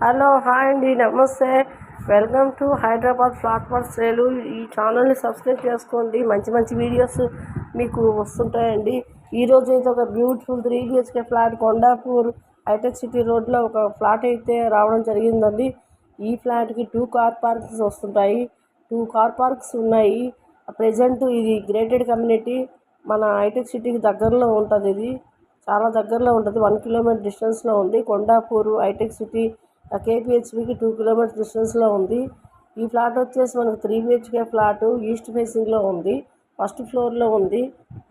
Hello hi అండి, నమస్తే. Welcome to Hyderabad flat for sale. ఈ ఛానల్ని సబ్స్క్రైబ్ చేసుకోండి. మంచి మంచి వీడియోస్ మీకు వస్తుంటాయండి. ఈరోజు అయితే ఒక beautiful 3 BHK flat Kondapur Hitech City రోడ్లో ఒక ఫ్లాట్ అయితే రావడం జరిగిందండి. ఈ ఫ్లాట్కి 2 కార్ పార్క్స్ వస్తుంటాయి. 2 కార్ పార్క్స్ ఉన్నాయి. ప్రజెంట్ ఇది గ్రేటెడ్ కమ్యూనిటీ, మన హైటెక్ సిటీకి దగ్గరలో ఉంటుంది. ఇది చాలా దగ్గరలో ఉంటుంది. 1 కిలోమీటర్ డిస్టెన్స్లో ఉంది. కొండాపూర్ హైటెక్ సిటీ కేపీహెచ్బికి 2 కిలోమీటర్ డిస్టెన్స్లో ఉంది. ఈ ఫ్లాట్ వచ్చేసి మనకు 3 BHK ఫ్లాట్ ఈస్ట్ ఫేసింగ్లో ఉంది. ఫస్ట్ ఫ్లోర్లో ఉంది.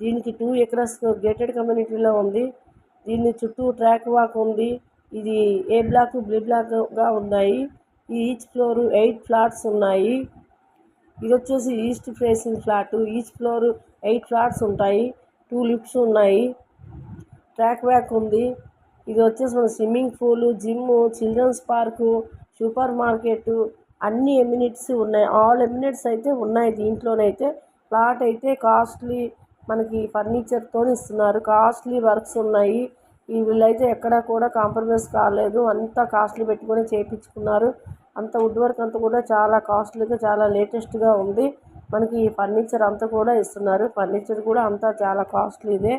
దీనికి 2 acres గేటెడ్ కమ్యూనిటీలో ఉంది. దీని చుట్టూ ట్రాక్ వాక్ ఉంది. ఇది ఏ బ్లాక్ బి బ్లాక్గా ఉన్నాయి. ఈచ్ ఫ్లోర్ 8 ఫ్లాట్స్ ఉన్నాయి. ఇది వచ్చేసి east facing flat. Each floor 8 flats ఉంటాయి. 2 లిఫ్ట్స్ ఉన్నాయి. ట్రాక్ వ్యాక్ ఉంది. ఇది వచ్చేసి మన swimming pool, gym, children's park, supermarket అన్ని ఎమ్యూనిటీస్ ఉన్నాయి. ఆల్ ఎమ్యూనిటీస్ అయితే ఉన్నాయి దీంట్లోనైతే. ఫ్లాట్ అయితే కాస్ట్లీ, మనకి ఫర్నిచర్తో ఇస్తున్నారు. కాస్ట్లీ వర్క్స్ ఉన్నాయి. వీళ్ళైతే ఎక్కడా కూడా కాంప్రమైజ్ కాలేదు. అంతా కాస్ట్లీ పెట్టుకొని చేయించుకున్నారు. అంత వుడ్ వర్క్ అంతా కూడా చాలా కాస్ట్లీగా, చాలా లేటెస్ట్గా ఉంది. మనకి ఫర్నిచర్ అంతా కూడా ఇస్తున్నారు. ఫర్నిచర్ కూడా అంతా చాలా కాస్ట్లీదే.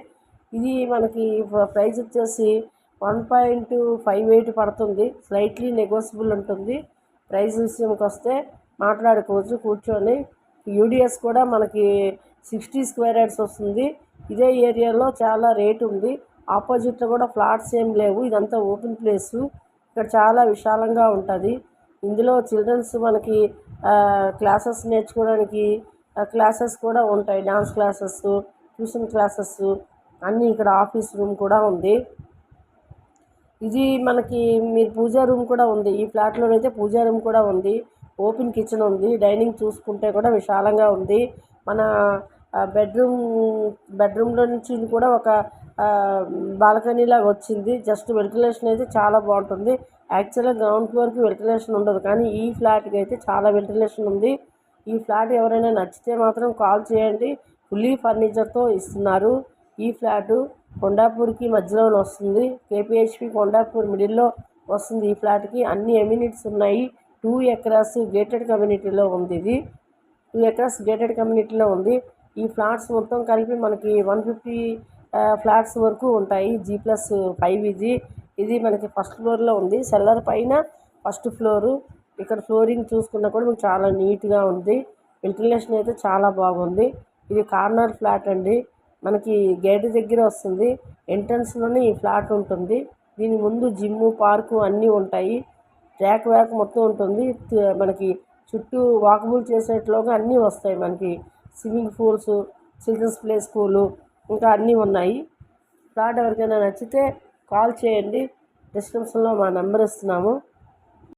ఇది మనకి ప్రైస్ వచ్చేసి 1.58 పడుతుంది. స్లైట్లీ నెగోసిబుల్ ఉంటుంది. ప్రైస్ విషయంకి వస్తే మాట్లాడుకోవచ్చు కూర్చొని. యూడిఎస్ కూడా మనకి 60 స్క్వేర్ యార్డ్స్ వస్తుంది. ఇదే ఏరియాలో చాలా రేట్ ఉంది. ఆపోజిట్లో కూడా ఫ్లాట్స్ ఏం లేవు. ఇదంతా ఓపెన్ ప్లేసు. ఇక్కడ చాలా విశాలంగా ఉంటుంది. ఇందులో చిల్డ్రన్స్ మనకి క్లాసెస్ నేర్చుకోవడానికి క్లాసెస్ కూడా ఉంటాయి. డాన్స్ క్లాసెస్, ట్యూషన్ క్లాసెస్ అన్నీ. ఇక్కడ ఆఫీస్ రూమ్ కూడా ఉంది. ఇది మనకి మీరు పూజా రూమ్ కూడా ఉంది. ఈ ఫ్లాట్లోనైతే పూజా రూమ్ కూడా ఉంది. ఓపెన్ కిచెన్ ఉంది. డైనింగ్ చూసుకుంటే కూడా విశాలంగా ఉంది. మన బెడ్రూమ్లో నుంచి కూడా ఒక బాల్కనీ లాగా వచ్చింది. జస్ట్ వెంటిలేషన్ అయితే చాలా బాగుంటుంది. యాక్చువల్గా గ్రౌండ్ ఫ్లోర్కి వెంటిలేషన్ ఉండదు, కానీ ఈ ఫ్లాట్కి అయితే చాలా వెంటిలేషన్ ఉంది. ఈ ఫ్లాట్ ఎవరైనా నచ్చితే మాత్రం కాల్ చేయండి. ఫుల్లీ ఫర్నిచర్తో ఇస్తున్నారు. ఈ ఫ్లాటు కొండాపూర్కి మధ్యలో వస్తుంది. కేపీహెచ్బి కొండాపూర్ మిడిల్లో వస్తుంది. ఈ ఫ్లాట్కి అన్ని ఎమ్యూనిటీస్ ఉన్నాయి. 2 acres గేటెడ్ కమ్యూనిటీలో ఉంది. ఇది 2 acres గేటెడ్ కమ్యూనిటీలో ఉంది. ఈ ఫ్లాట్స్ మొత్తం కలిపి మనకి 150 ఫ్లాట్స్ వరకు ఉంటాయి. G+5 ఇది మనకి ఫస్ట్ ఫ్లోర్లో ఉంది. సెల్లర్ పైన ఫస్ట్ ఫ్లోరు. ఇక్కడ ఫ్లోరింగ్ చూసుకున్నా కూడా మీకు చాలా నీట్గా ఉంది. వెంటిలేషన్ అయితే చాలా బాగుంది. ఇది కార్నర్ ఫ్లాట్ అండి. మనకి గేట్ దగ్గర వస్తుంది. ఎంట్రన్స్లోనే ఈ ఫ్లాట్ ఉంటుంది. దీని ముందు జిమ్, పార్కు అన్నీ ఉంటాయి. ట్రాక్ వ్యాక్ మొత్తం ఉంటుంది. మనకి చుట్టూ వాకబుల్ చేసేట్లుగా అన్నీ వస్తాయి. మనకి swimming pools, children's play school ఇంకా అన్నీ ఉన్నాయి. ఫ్లాట్ ఎవరికైనా నచ్చితే కాల్ చేయండి. డిస్క్రిప్షన్లో మా నెంబర్ ఇస్తున్నాము.